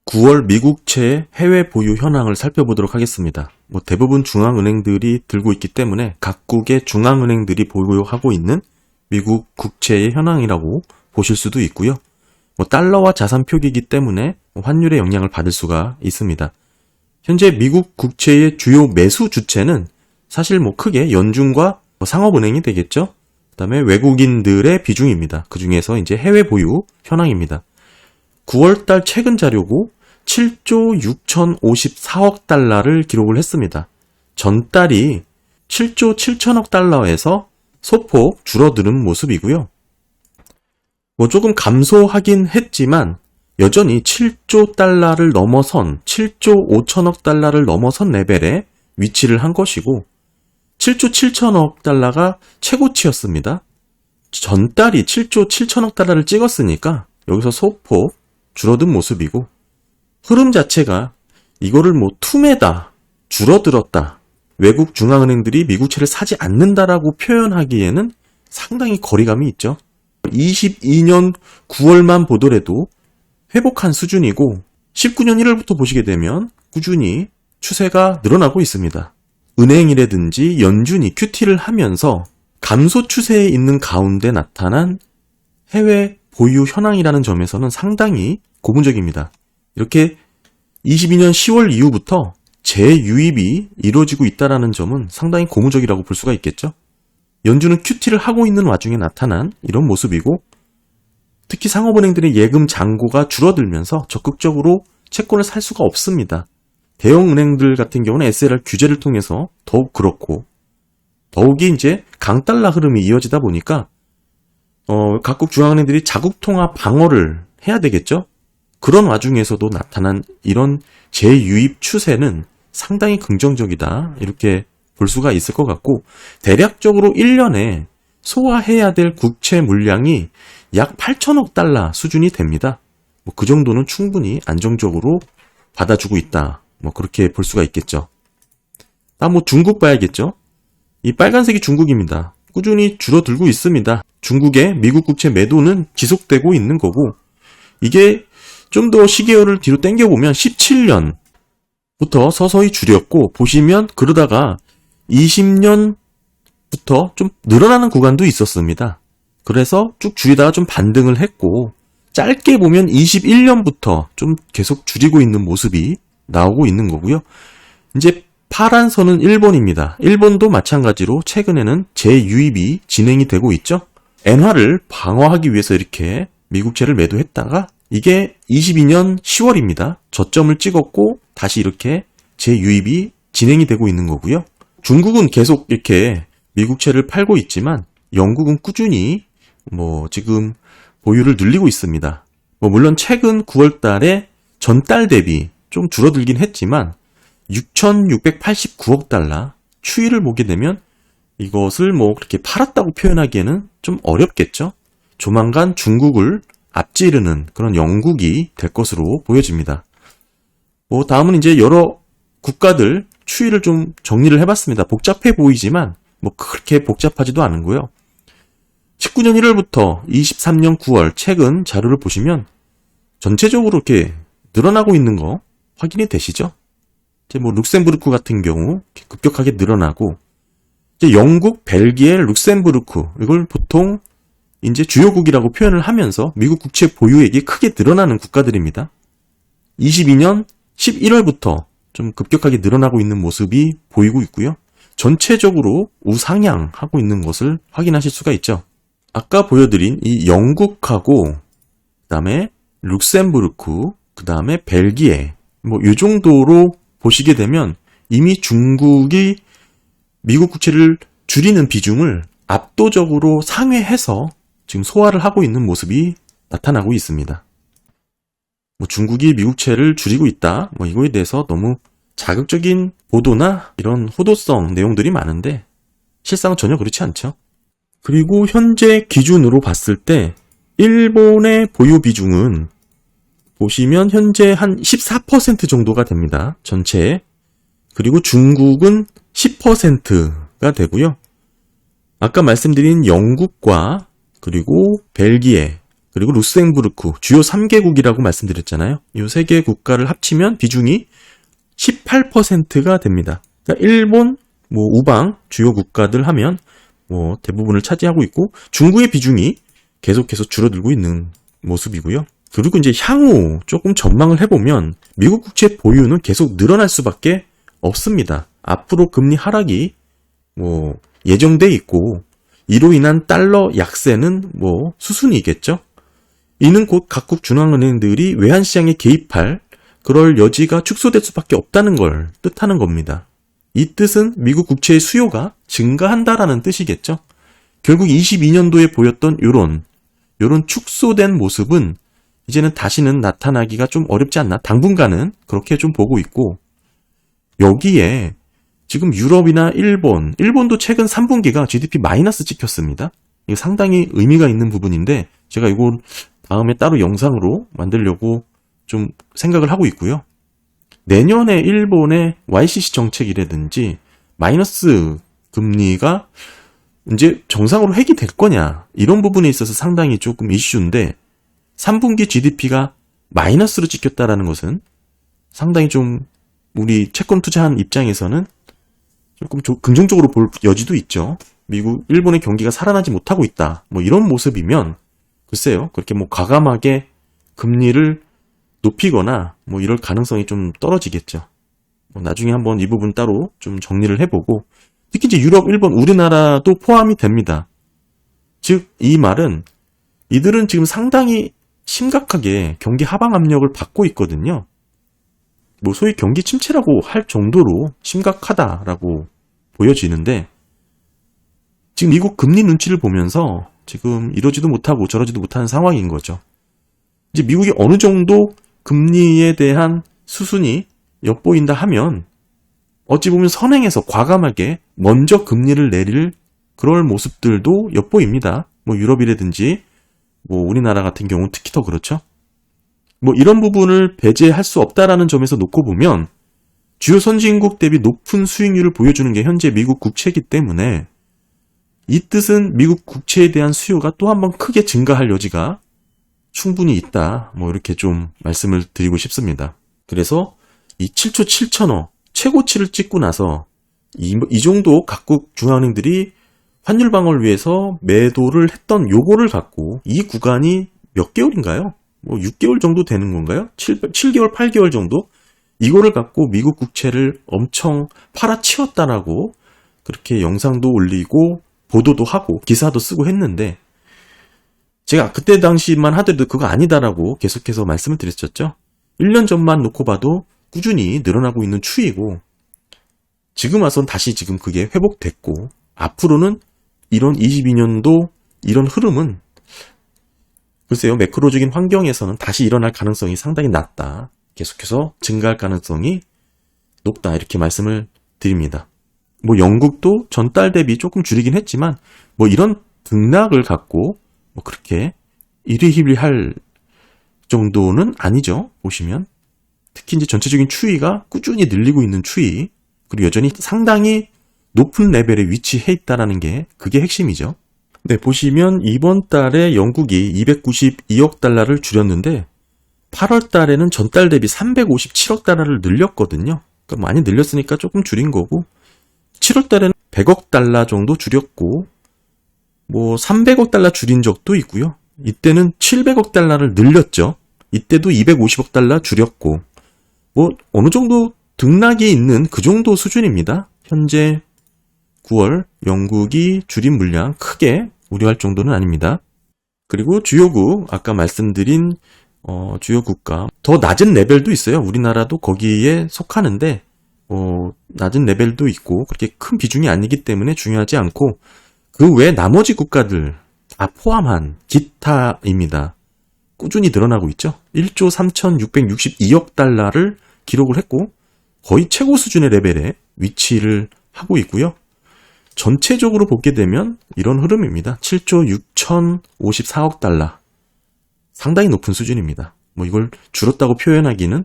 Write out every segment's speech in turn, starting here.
9월 미국채 해외 보유 현황을 살펴보도록 하겠습니다. 대부분 중앙은행들이 들고 있기 때문에 각국의 중앙은행들이 보유하고 있는 미국 국채의 현황이라고 보실 수도 있고요. 달러와 자산 표기이기 때문에 환율의 영향을 받을 수가 있습니다. 현재 미국 국채의 주요 매수 주체는 사실 크게 연준과 상업은행이 되겠죠. 그 다음에 외국인들의 비중입니다. 그 중에서 이제 해외 보유 현황입니다. 9월달 최근 자료고 7조 6,054억 달러를 기록을 했습니다. 전달이 7조 7천억 달러에서 소폭 줄어드는 모습이고요. 조금 감소하긴 했지만 여전히 7조 달러를 넘어선 7조 5천억 달러를 넘어선 레벨에 위치를 한 것이고 7조 7천억 달러가 최고치였습니다. 전달이 7조 7천억 달러를 찍었으니까 여기서 소폭 줄어든 모습이고 흐름 자체가 이거를 투매다, 줄어들었다, 외국 중앙은행들이 미국채를 사지 않는다라고 표현하기에는 상당히 거리감이 있죠. 22년 9월만 보더라도 회복한 수준이고 19년 1월부터 보시게 되면 꾸준히 추세가 늘어나고 있습니다. 은행이라든지 연준이 QT를 하면서 감소 추세에 있는 가운데 나타난 해외 보유 현황이라는 점에서는 상당히 고무적입니다. 이렇게 22년 10월 이후부터 재유입이 이루어지고 있다는 점은 상당히 고무적이라고 볼 수가 있겠죠. 연준은 QT를 하고 있는 와중에 나타난 이런 모습이고 특히 상업은행들의 예금 잔고가 줄어들면서 적극적으로 채권을 살 수가 없습니다. 대형은행들 같은 경우는 SLR 규제를 통해서 더욱 그렇고 더욱이 이제 강달러 흐름이 이어지다 보니까 각국 중앙은행들이 자국통화 방어를 해야 되겠죠. 그런 와중에서도 나타난 이런 재유입 추세는 상당히 긍정적이다 이렇게 볼 수가 있을 것 같고 대략적으로 1년에 소화해야 될 국채 물량이 약 8천억 달러 수준이 됩니다. 그 정도는 충분히 안정적으로 받아주고 있다. 그렇게 볼 수가 있겠죠. 다음 중국 봐야겠죠. 이 빨간색이 중국입니다. 꾸준히 줄어들고 있습니다. 중국의 미국 국채 매도는 지속되고 있는 거고 이게 좀 더 시계열을 뒤로 당겨보면 17년부터 서서히 줄였고 보시면 그러다가 20년부터 좀 늘어나는 구간도 있었습니다. 그래서 쭉 줄이다가 좀 반등을 했고 짧게 보면 21년부터 좀 계속 줄이고 있는 모습이 나오고 있는 거고요. 이제 파란 선은 일본입니다. 일본도 마찬가지로 최근에는 재유입이 진행이 되고 있죠. 엔화를 방어하기 위해서 이렇게 미국채를 매도했다가 이게 22년 10월입니다. 저점을 찍었고 다시 이렇게 재유입이 진행이 되고 있는 거고요. 중국은 계속 이렇게 미국채를 팔고 있지만 영국은 꾸준히 지금 보유를 늘리고 있습니다. 물론 최근 9월 달에 전달 대비 좀 줄어들긴 했지만 6,689억 달러 추이를 보게 되면 이것을 그렇게 팔았다고 표현하기에는 좀 어렵겠죠. 조만간 중국을 앞지르는 그런 영국이 될 것으로 보여집니다. 다음은 이제 여러 국가들 추이를 좀 정리를 해봤습니다. 복잡해 보이지만 그렇게 복잡하지도 않은고요. 19년 1월부터 23년 9월 최근 자료를 보시면 전체적으로 이렇게 늘어나고 있는 거 확인이 되시죠? 이제 룩셈부르크 같은 경우 급격하게 늘어나고 이제 영국, 벨기에, 룩셈부르크 이걸 보통 이제 주요국이라고 표현을 하면서 미국 국채 보유액이 크게 늘어나는 국가들입니다. 22년 11월부터 좀 급격하게 늘어나고 있는 모습이 보이고 있고요. 전체적으로 우상향하고 있는 것을 확인하실 수가 있죠. 아까 보여드린 이 영국하고 그 다음에 룩셈부르크, 그 다음에 벨기에 이 정도로 보시게 되면 이미 중국이 미국 국채를 줄이는 비중을 압도적으로 상회해서 지금 소화를 하고 있는 모습이 나타나고 있습니다. 중국이 미국채를 줄이고 있다. 이거에 대해서 너무 자극적인 보도나 이런 호도성 내용들이 많은데 실상은 전혀 그렇지 않죠. 그리고 현재 기준으로 봤을 때 일본의 보유 비중은 보시면 현재 한 14% 정도가 됩니다. 전체에. 그리고 중국은 10%가 되고요. 아까 말씀드린 영국과 그리고 벨기에, 그리고 루셈부르크, 주요 3개국이라고 말씀드렸잖아요. 이 3개 국가를 합치면 비중이 18%가 됩니다. 그러니까 일본, 우방, 주요 국가들 하면 대부분을 차지하고 있고, 중국의 비중이 계속해서 줄어들고 있는 모습이고요. 그리고 이제 향후 조금 전망을 해보면 미국 국채 보유는 계속 늘어날 수밖에 없습니다. 앞으로 금리 하락이 예정돼 있고, 이로 인한 달러 약세는 수순이겠죠. 이는 곧 각국 중앙은행들이 외환시장에 개입할 그럴 여지가 축소될 수밖에 없다는 걸 뜻하는 겁니다. 이 뜻은 미국 국채의 수요가 증가한다라는 뜻이겠죠. 결국 22년도에 보였던 요런 축소된 모습은 이제는 다시는 나타나기가 좀 어렵지 않나, 당분간은 그렇게 좀 보고 있고, 여기에 지금 유럽이나 일본도 최근 3분기가 GDP 마이너스 찍혔습니다. 이거 상당히 의미가 있는 부분인데 제가 이거 다음에 따로 영상으로 만들려고 좀 생각을 하고 있고요. 내년에 일본의 YCC 정책이라든지 마이너스 금리가 이제 정상으로 회귀될 거냐, 이런 부분에 있어서 상당히 조금 이슈인데, 3분기 GDP가 마이너스로 찍혔다라는 것은 상당히 좀 우리 채권 투자한 입장에서는 조금 긍정적으로 볼 여지도 있죠. 미국, 일본의 경기가 살아나지 못하고 있다, 이런 모습이면 글쎄요, 그렇게 과감하게 금리를 높이거나 이럴 가능성이 좀 떨어지겠죠. 나중에 한번 이 부분 따로 좀 정리를 해보고, 특히 이제 유럽, 일본, 우리나라도 포함이 됩니다. 즉, 이 말은 이들은 지금 상당히 심각하게 경기 하방 압력을 받고 있거든요. 소위 경기 침체라고 할 정도로 심각하다라고 보여지는데, 지금 미국 금리 눈치를 보면서 지금 이러지도 못하고 저러지도 못하는 상황인 거죠. 이제 미국이 어느 정도 금리에 대한 수순이 엿보인다 하면 어찌 보면 선행해서 과감하게 먼저 금리를 내릴 그럴 모습들도 엿보입니다. 유럽이라든지 우리나라 같은 경우 특히 더 그렇죠. 이런 부분을 배제할 수 없다라는 점에서 놓고 보면 주요 선진국 대비 높은 수익률을 보여주는 게 현재 미국 국채이기 때문에, 이 뜻은 미국 국채에 대한 수요가 또 한 번 크게 증가할 여지가 충분히 있다. 이렇게 좀 말씀을 드리고 싶습니다. 그래서 이 7조 7천억 최고치를 찍고 나서 이 정도 각국 중앙은행들이 환율 방어를 위해서 매도를 했던 요거를 갖고, 이 구간이 몇 개월인가요? 6개월 정도 되는 건가요? 7개월, 8개월 정도? 이거를 갖고 미국 국채를 엄청 팔아치웠다라고 그렇게 영상도 올리고 보도도 하고 기사도 쓰고 했는데, 제가 그때 당시만 하더라도 그거 아니다라고 계속해서 말씀을 드렸었죠. 1년 전만 놓고 봐도 꾸준히 늘어나고 있는 추이고, 지금 와선 다시 지금 그게 회복됐고, 앞으로는 이런 22년도 이런 흐름은 글쎄요, 매크로적인 환경에서는 다시 일어날 가능성이 상당히 낮다, 계속해서 증가할 가능성이 높다, 이렇게 말씀을 드립니다. 영국도 전달 대비 조금 줄이긴 했지만 이런 등락을 갖고 그렇게 일희일비할 정도는 아니죠. 보시면 특히 이제 전체적인 추이가 꾸준히 늘리고 있는 추이, 그리고 여전히 상당히 높은 레벨에 위치해 있다라는 게 그게 핵심이죠. 네, 보시면 이번 달에 영국이 292억 달러를 줄였는데 8월 달에는 전달 대비 357억 달러를 늘렸거든요. 그러니까 많이 늘렸으니까 조금 줄인 거고, 7월 달에는 100억 달러 정도 줄였고, 300억 달러 줄인 적도 있고요. 이때는 700억 달러를 늘렸죠. 이때도 250억 달러 줄였고, 어느 정도 등락이 있는 그 정도 수준입니다. 현재 9월 영국이 줄인 물량 크게 우려할 정도는 아닙니다. 그리고 주요국, 아까 말씀드린 주요 국가, 더 낮은 레벨도 있어요. 우리나라도 거기에 속하는데 낮은 레벨도 있고 그렇게 큰 비중이 아니기 때문에 중요하지 않고, 그 외 나머지 국가들 다 포함한 기타입니다. 꾸준히 늘어나고 있죠. 1조 3,662억 달러를 기록을 했고 거의 최고 수준의 레벨에 위치를 하고 있고요. 전체적으로 보게 되면 이런 흐름입니다. 7조 6,054억 달러. 상당히 높은 수준입니다. 이걸 줄었다고 표현하기는,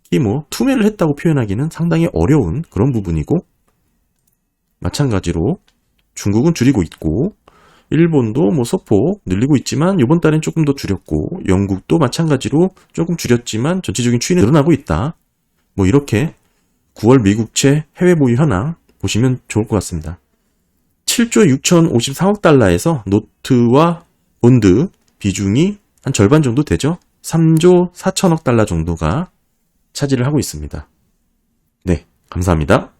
특히 투매를 했다고 표현하기는 상당히 어려운 그런 부분이고, 마찬가지로 중국은 줄이고 있고, 일본도 뭐 소폭 늘리고 있지만 이번 달엔 조금 더 줄였고 영국도 마찬가지로 조금 줄였지만 전체적인 추이는 늘어나고 있다. 뭐 이렇게 9월 미국채 해외 보유 현황 보시면 좋을 것 같습니다. 7조 6,054억 달러에서 노트와 본드 비중이 한 절반 정도 되죠. 3조 4천억 달러 정도가 차지를 하고 있습니다. 네, 감사합니다.